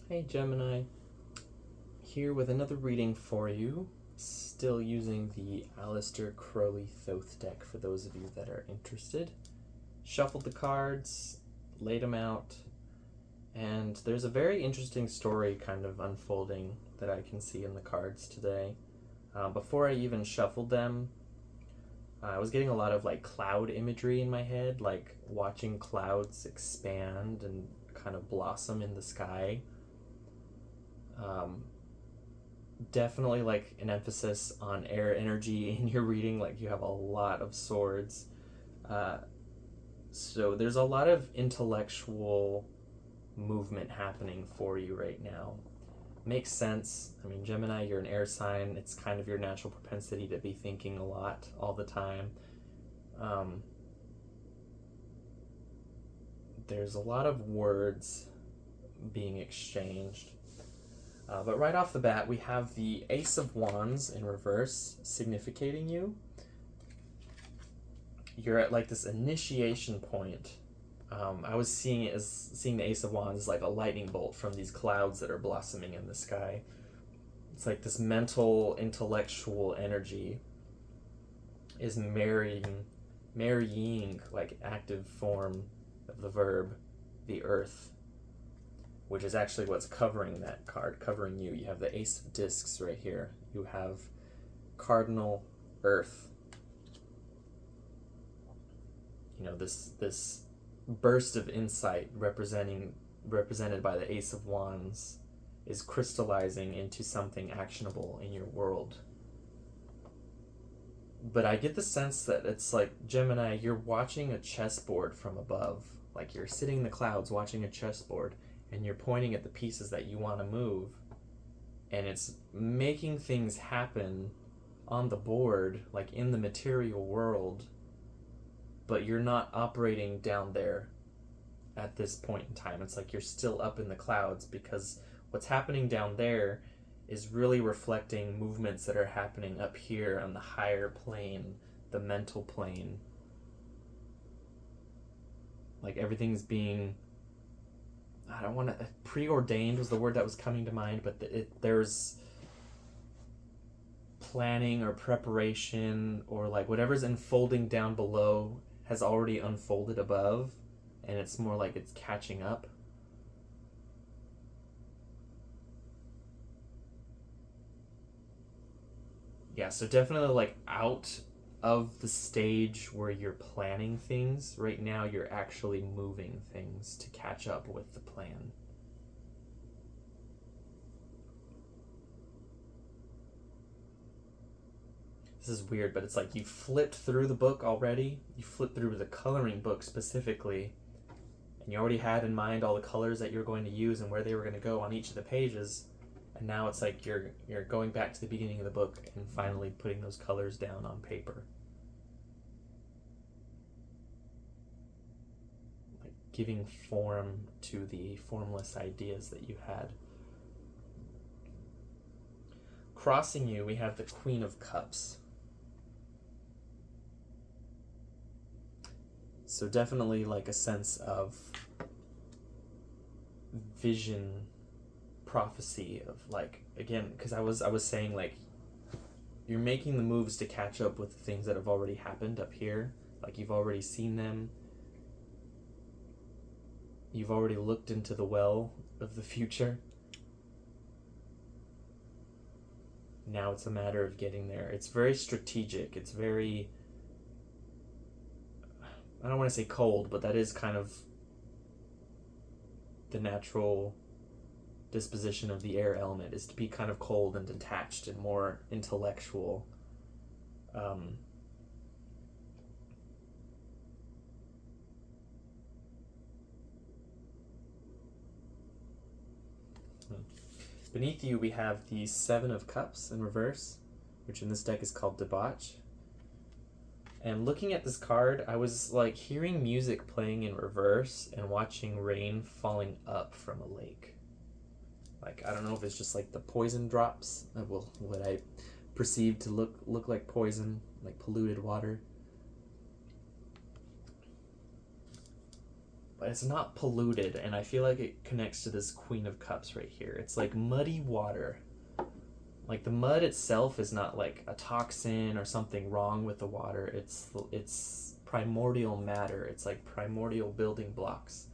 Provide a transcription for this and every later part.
Hey Gemini, here with another reading for you, still using the Aleister Crowley Thoth deck for those of you that are interested. Shuffled the cards, laid them out, and there's a very interesting story kind of unfolding that I can see in the cards today. Before I even shuffled them, I was getting a lot of like cloud imagery in my head, like watching clouds expand and kind of blossom in the sky. Definitely like an emphasis on air energy in your reading, like you have a lot of swords. So there's a lot of intellectual movement happening for you right now. Makes sense. I mean, Gemini, you're an air sign. It's kind of your natural propensity to be thinking a lot all the time. There's a lot of words being exchanged. But right off the bat, we have the Ace of Wands in reverse, significating you. You're at like this initiation point. I was seeing the Ace of Wands as like a lightning bolt from these clouds that are blossoming in the sky. It's like this mental, intellectual energy is marrying like active form of the verb, the earth, which is actually what's covering that card, covering you. You have the Ace of Discs right here. You have Cardinal Earth. You know, this burst of insight represented by the Ace of Wands is crystallizing into something actionable in your world. But I get the sense that it's like, Gemini, you're watching a chessboard from above. Like you're sitting in the clouds watching a chessboard, and you're pointing at the pieces that you want to move, and it's making things happen on the board, like in the material world, but you're not operating down there at this point in time. It's like you're still up in the clouds, because what's happening down there is really reflecting movements that are happening up here on the higher plane, the mental plane. Like everything's being, I don't want to, preordained was the word that was coming to mind, but there's planning or preparation, or like whatever's unfolding down below has already unfolded above, and it's more like it's catching up. Yeah, so definitely like out of the stage where you're planning things. Right now you're actually moving things to catch up with the plan. This is weird, but it's like you flipped through the book already. You flipped through the coloring book specifically, and you already had in mind all the colors that you're going to use and where they were going to go on each of the pages. And now it's like you're going back to the beginning of the book and finally putting those colors down on paper. Like giving form to the formless ideas that you had. Crossing you, we have the Queen of Cups. So definitely like a sense of vision, prophecy of like, again, because I was saying like you're making the moves to catch up with the things that have already happened up here. Like you've already seen them. You've already looked into the well of the future. Now it's a matter of getting there. It's very strategic. It's very, I don't want to say cold, but that is kind of the natural disposition of the air element, is to be kind of cold and detached and more intellectual. Beneath you, we have the Seven of Cups in reverse, which in this deck is called Debauch. And looking at this card, I was like hearing music playing in reverse and watching rain falling up from a lake. Like, I don't know if it's just like the poison drops, well, what I perceive to look like poison, like polluted water. it's not polluted, and I feel like it connects to this Queen of Cups right here. It's like muddy water. Like the mud itself is not like a toxin or something wrong with the water. It's primordial matter. It's like primordial building blocks.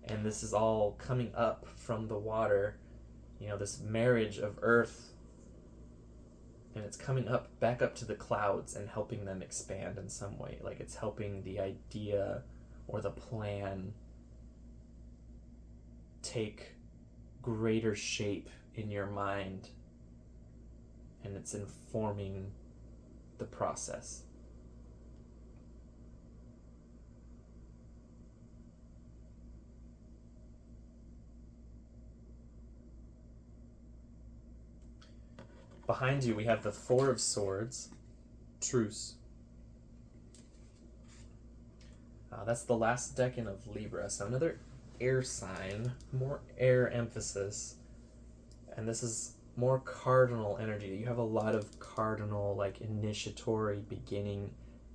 And this is all coming up from the water, this marriage of earth, and it's coming up back up to the clouds and helping them expand in some way. Like it's helping the idea or the plan take greater shape in your mind, and it's informing the process. Behind you, we have the Four of Swords, Truce. That's the last decan of Libra, so another air sign, more air emphasis, and this is more cardinal energy. You have a lot of cardinal, like initiatory, beginning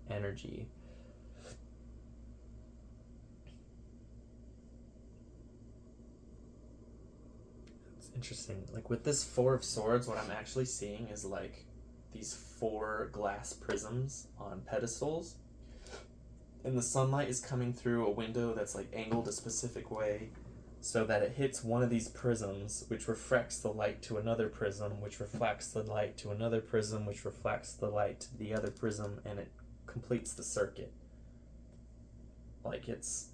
energy. It's interesting. Like with this Four of Swords, what I'm actually seeing is like these 4 glass prisms on pedestals, and the sunlight is coming through a window that's like angled a specific way so that it hits one of these prisms, which refracts the light to another prism, which reflects the light to another prism, which reflects the light to the other prism, and it completes the circuit. Like it's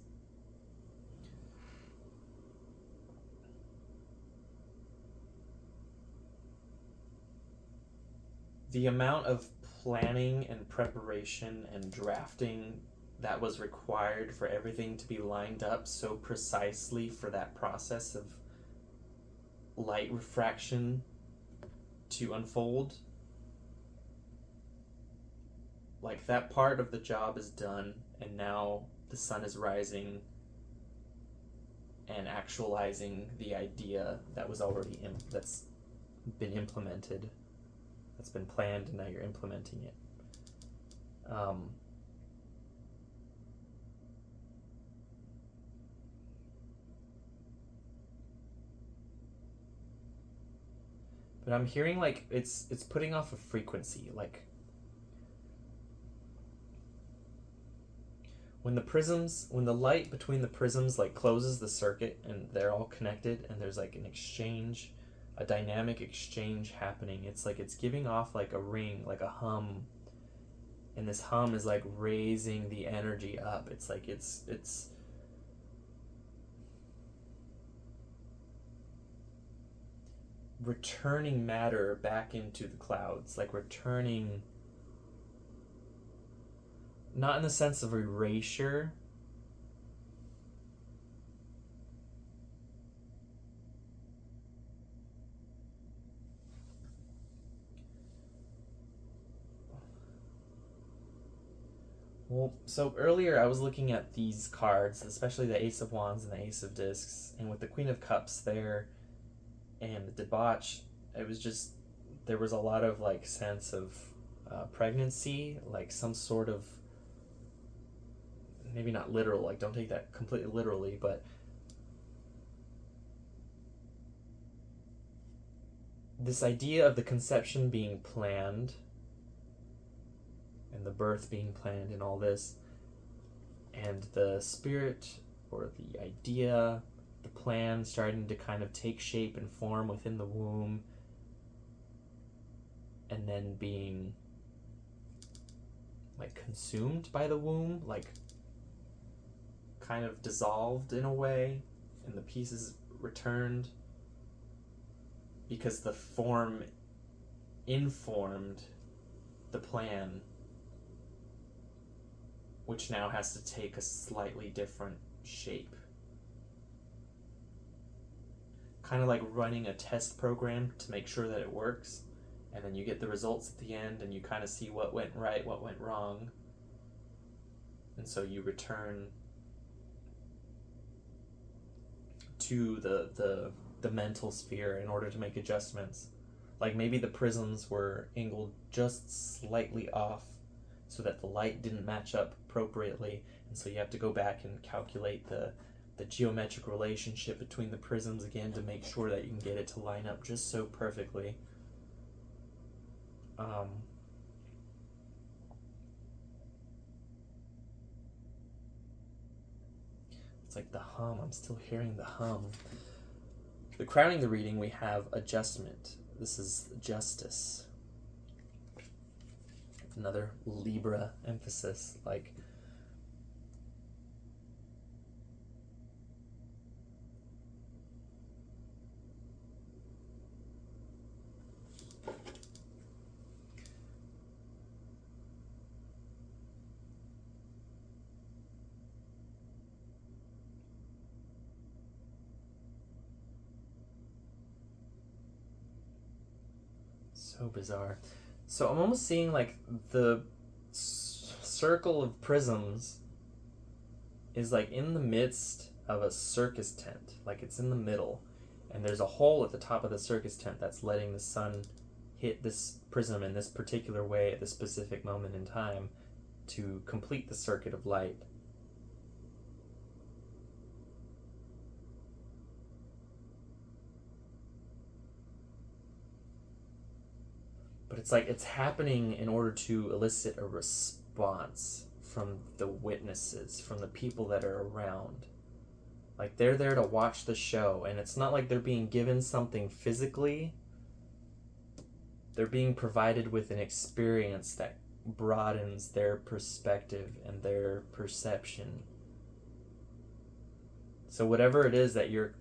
the amount of planning and preparation and drafting that was required for everything to be lined up so precisely for that process of light refraction to unfold. Like that part of the job is done, and now the sun is rising and actualizing the idea that was already that's been implemented, that's been planned, and now you're implementing it. But I'm hearing like it's putting off a frequency, like when the light between the prisms like closes the circuit and they're all connected and there's like an exchange, a dynamic exchange happening. It's like it's giving off like a ring, like a hum, and this hum is like raising the energy up. It's like it's returning matter back into the clouds, like returning, not in the sense of erasure, well, so earlier I was looking at these cards, especially the Ace of Wands and the Ace of Discs, and with the Queen of Cups there and the debauch, it was just, there was a lot of like sense of pregnancy, like some sort of, maybe not literal, like don't take that completely literally, but this idea of the conception being planned and the birth being planned and all this, and the spirit or the idea, the plan starting to kind of take shape and form within the womb, and then being like consumed by the womb, like kind of dissolved in a way, and the pieces returned because the form informed the plan, which now has to take a slightly different shape. Kind of like running a test program to make sure that it works, and then you get the results at the end and you kind of see what went right, what went wrong, and so you return to the mental sphere in order to make adjustments. Like maybe the prisms were angled just slightly off so that the light didn't match up appropriately, and so you have to go back and calculate the the geometric relationship between the prisms again to make sure that you can get it to line up just so perfectly. It's like the hum. I'm still hearing the hum. The crowning the reading, we have adjustment. This is justice. Another Libra emphasis, like so bizarre. So I'm almost seeing like the circle of prisms is like in the midst of a circus tent, like it's in the middle, and there's a hole at the top of the circus tent that's letting the sun hit this prism in this particular way at this specific moment in time to complete the circuit of light. But it's like it's happening in order to elicit a response from the witnesses, from the people that are around. Like they're there to watch the show, and it's not like they're being given something physically. They're being provided with an experience that broadens their perspective and their perception. So whatever it is that you're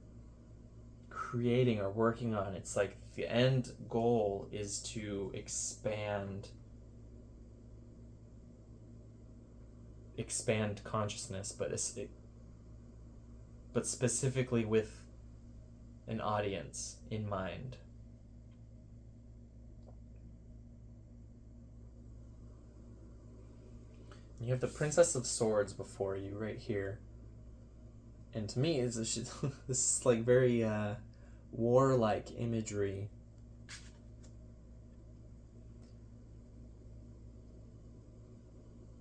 creating or working on, it's like the end goal is to expand consciousness, but specifically with an audience in mind. You have the Princess of Swords before you right here, and to me this is like very warlike imagery.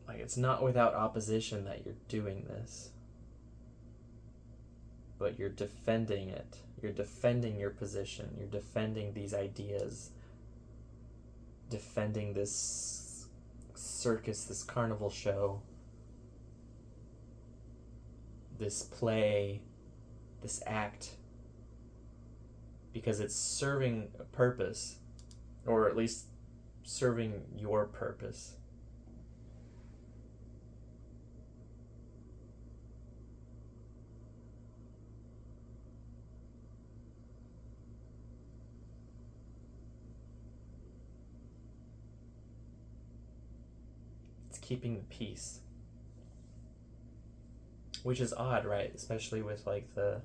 Like it's not without opposition that you're doing this, but you're defending it. You're defending your position. You're defending these ideas, defending this circus, this carnival show, this play, this act, because it's serving a purpose, or at least serving your purpose. It's keeping the peace, which is odd, right? Especially with like the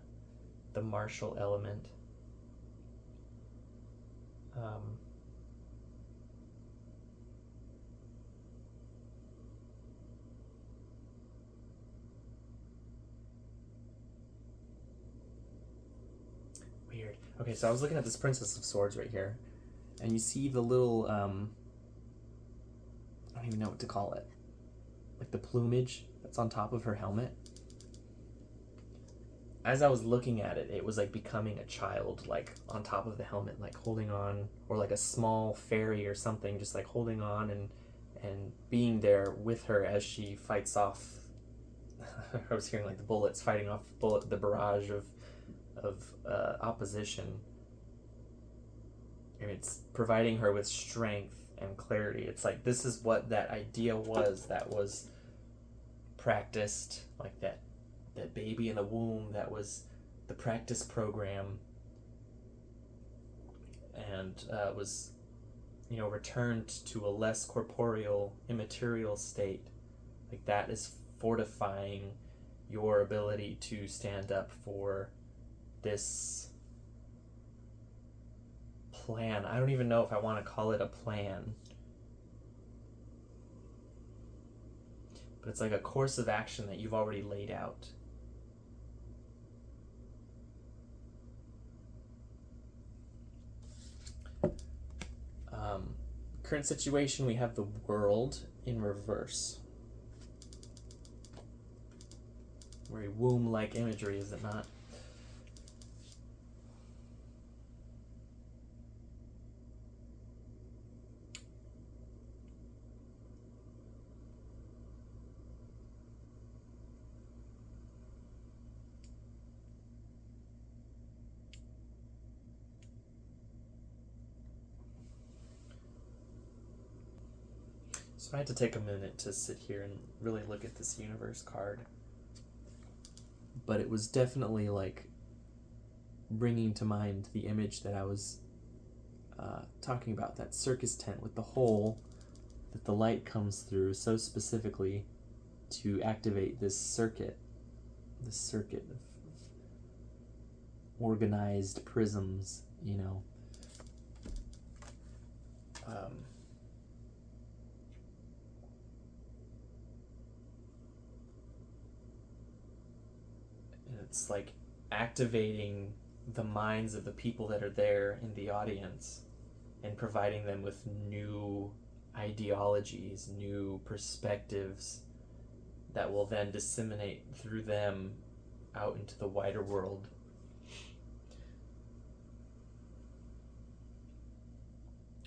martial element. Weird. Okay, so I was looking at this Princess of Swords right here, and you see the little, I don't even know what to call it, like the plumage that's on top of her helmet. As I was looking at it, it was like becoming a child, like on top of the helmet, like holding on, or like a small fairy or something, just like holding on and being there with her as she fights off. I was hearing like the bullets fighting off the barrage of opposition. And it's providing her with strength and clarity. It's like this is what that idea was that was practiced, like that baby in the womb, that was the practice program, and was returned to a less corporeal, immaterial state. Like that is fortifying your ability to stand up for this plan. I don't even know if I want to call it a plan, but it's like a course of action that you've already laid out. Current situation, we have the World in reverse. Very womb-like imagery, is it not? So I had to take a minute to sit here and really look at this universe card. But it was definitely like bringing to mind the image that I was talking about, that circus tent with the hole that the light comes through so specifically to activate this circuit of organized prisms, you know. And it's like activating the minds of the people that are there in the audience and providing them with new ideologies, new perspectives that will then disseminate through them out into the wider world.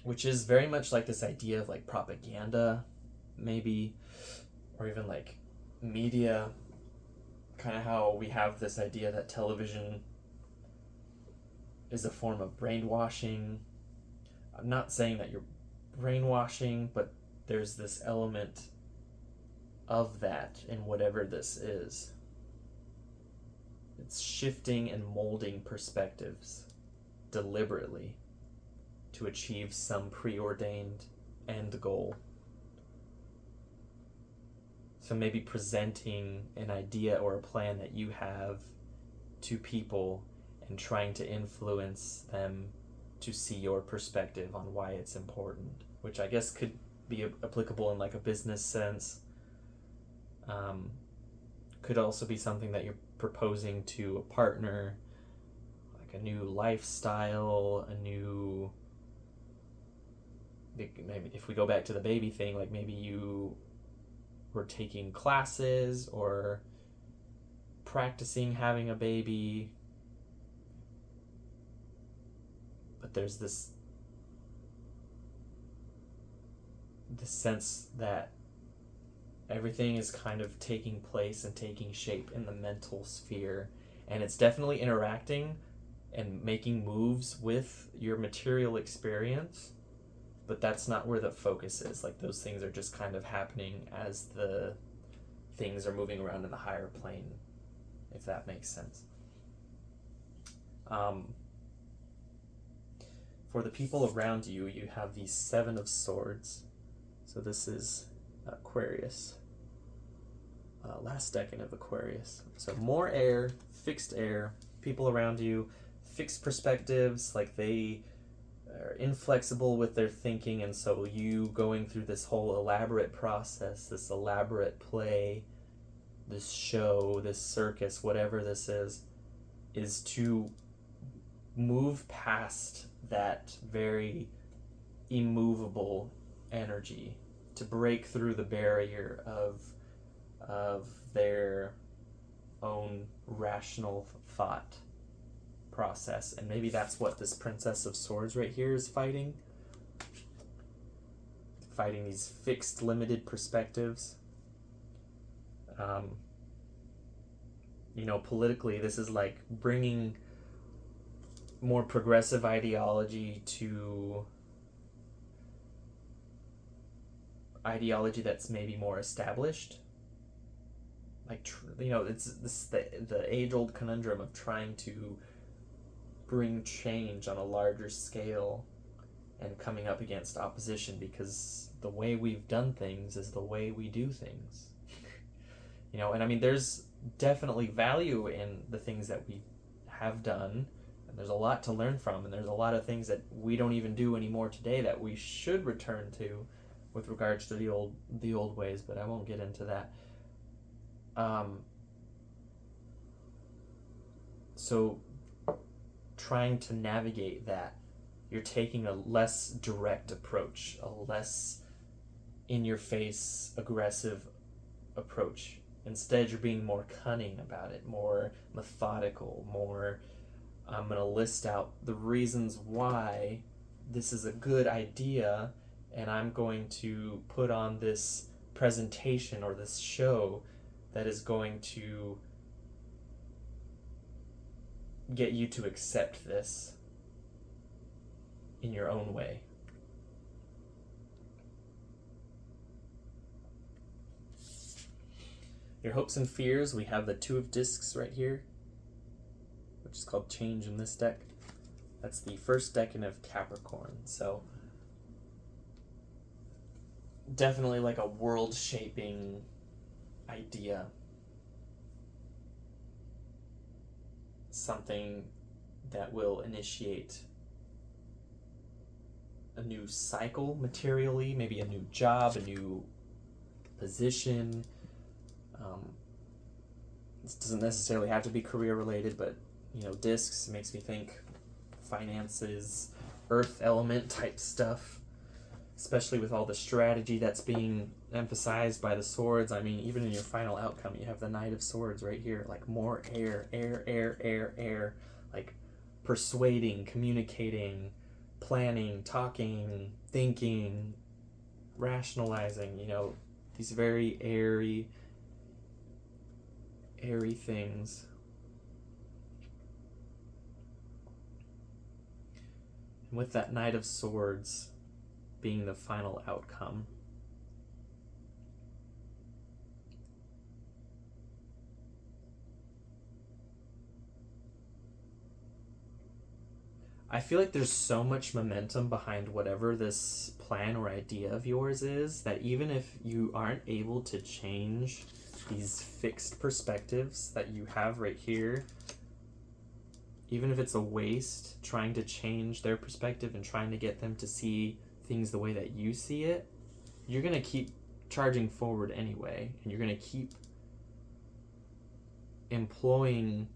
Which is very much like this idea of like propaganda, maybe, or even like media, kind of how we have this idea that television is a form of brainwashing. I'm not saying that you're brainwashing, but there's this element of that in whatever this is. It's shifting and molding perspectives deliberately to achieve some preordained end goal. So maybe presenting an idea or a plan that you have to people and trying to influence them to see your perspective on why it's important, which I guess could be applicable in like a business sense. Could also be something that you're proposing to a partner, like a new lifestyle, a new, maybe if we go back to the baby thing, like maybe you were taking classes or practicing having a baby, but there's this sense that everything is kind of taking place and taking shape in the mental sphere, and it's definitely interacting and making moves with your material experience, but that's not where the focus is. Like those things are just kind of happening as the things are moving around in the higher plane, if that makes sense. For the people around you, you have the Seven of Swords. So this is Aquarius. Last decan of Aquarius. So more air, fixed air, people around you, fixed perspectives, like they are inflexible with their thinking, and so you going through this whole elaborate process, this elaborate play, this show, this circus, whatever this is to move past that very immovable energy, to break through the barrier of their own rational thought process. And maybe that's what this Princess of Swords right here is fighting these fixed, limited perspectives. Politically, this is like bringing more progressive ideology to ideology that's maybe more established. Like, it's the age-old conundrum of trying to bring change on a larger scale and coming up against opposition, because the way we've done things is the way we do things. And I mean, there's definitely value in the things that we have done, and there's a lot to learn from, and there's a lot of things that we don't even do anymore today that we should return to with regards to the old ways, but I won't get into that. So trying to navigate that, you're taking a less direct approach, a less in-your-face, aggressive approach. Instead, you're being more cunning about it, more methodical, more, I'm going to list out the reasons why this is a good idea, and I'm going to put on this presentation or this show that is going to get you to accept this in your own way. Your hopes and fears, we have the Two of Discs right here, which is called Change in this deck. That's the first decan of Capricorn. So definitely like a world-shaping idea. Something that will initiate a new cycle materially, maybe a new job, a new position. This doesn't necessarily have to be career related, but discs makes me think finances, earth element type stuff, especially with all the strategy that's being emphasized by the swords. I mean, even in your final outcome, you have the Knight of Swords right here, like more air, like persuading, communicating, planning, talking, thinking, rationalizing, these very airy things. And with that Knight of Swords being the final outcome, I feel like there's so much momentum behind whatever this plan or idea of yours is that even if you aren't able to change these fixed perspectives that you have right here, even if it's a waste trying to change their perspective and trying to get them to see things the way that you see it, you're going to keep charging forward anyway, and you're going to keep employing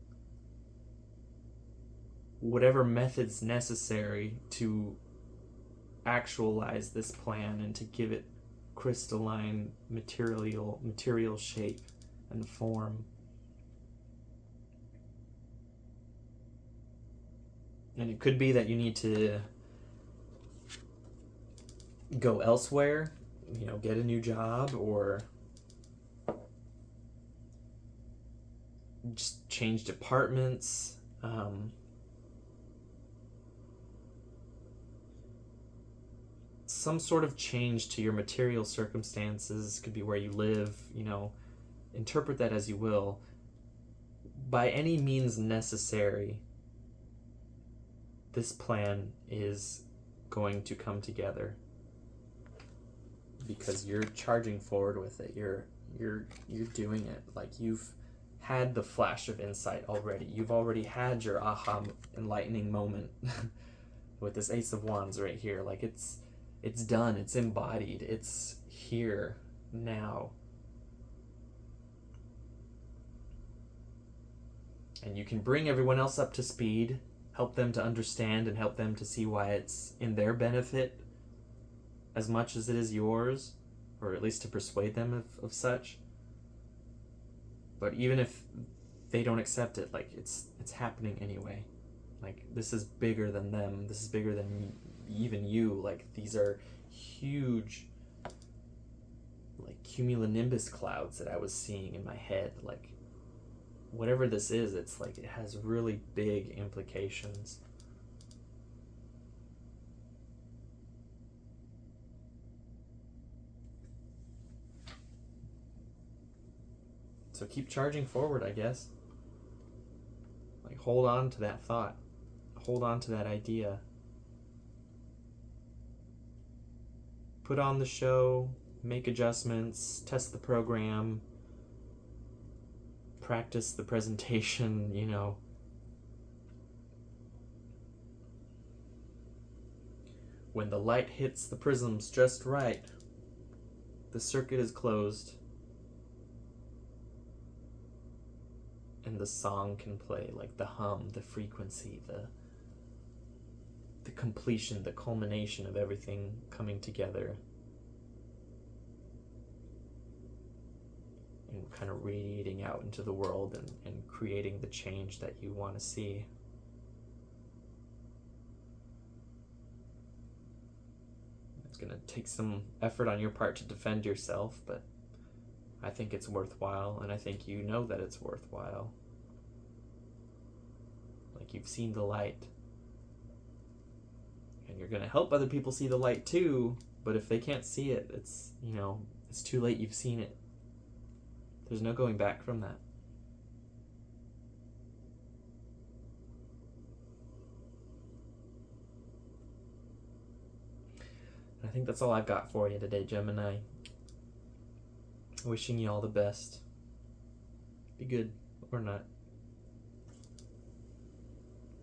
whatever methods necessary to actualize this plan and to give it crystalline material shape and form. And it could be that you need to go elsewhere, get a new job, or just change departments. Some sort of change to your material circumstances. Could be where you live, interpret that as you will. By any means necessary, this plan is going to come together because you're charging forward with it. You're doing it. Like, you've had the flash of insight already. You've already had your aha enlightening moment with this Ace of Wands right here. Like, it's done, it's embodied, it's here now. And you can bring everyone else up to speed, help them to understand and help them to see why it's in their benefit as much as it is yours, or at least to persuade them of such. But even if they don't accept it, like, it's happening anyway. Like, this is bigger than them, this is bigger than even you. Like, these are huge, like, cumulonimbus clouds that I was seeing in my head. Like, whatever this is, it's like it has really big implications. So keep charging forward, I guess. Like, hold on to that thought. Hold on to that idea. Put on the show, make adjustments, test the program, practice the presentation, When the light hits the prisms just right, the circuit is closed, and the song can play, like the hum, the frequency, the completion, the culmination of everything coming together. and kind of radiating out into the world and creating the change that you want to see. It's going to take some effort on your part to defend yourself, but I think it's worthwhile, and I think you know that it's worthwhile. Like, you've seen the light, and you're going to help other people see the light too, but if they can't see it, it's, you know, it's too late. You've seen it. There's no going back from that. I think that's all I've got for you today, Gemini. Wishing you all the best. Be good or not.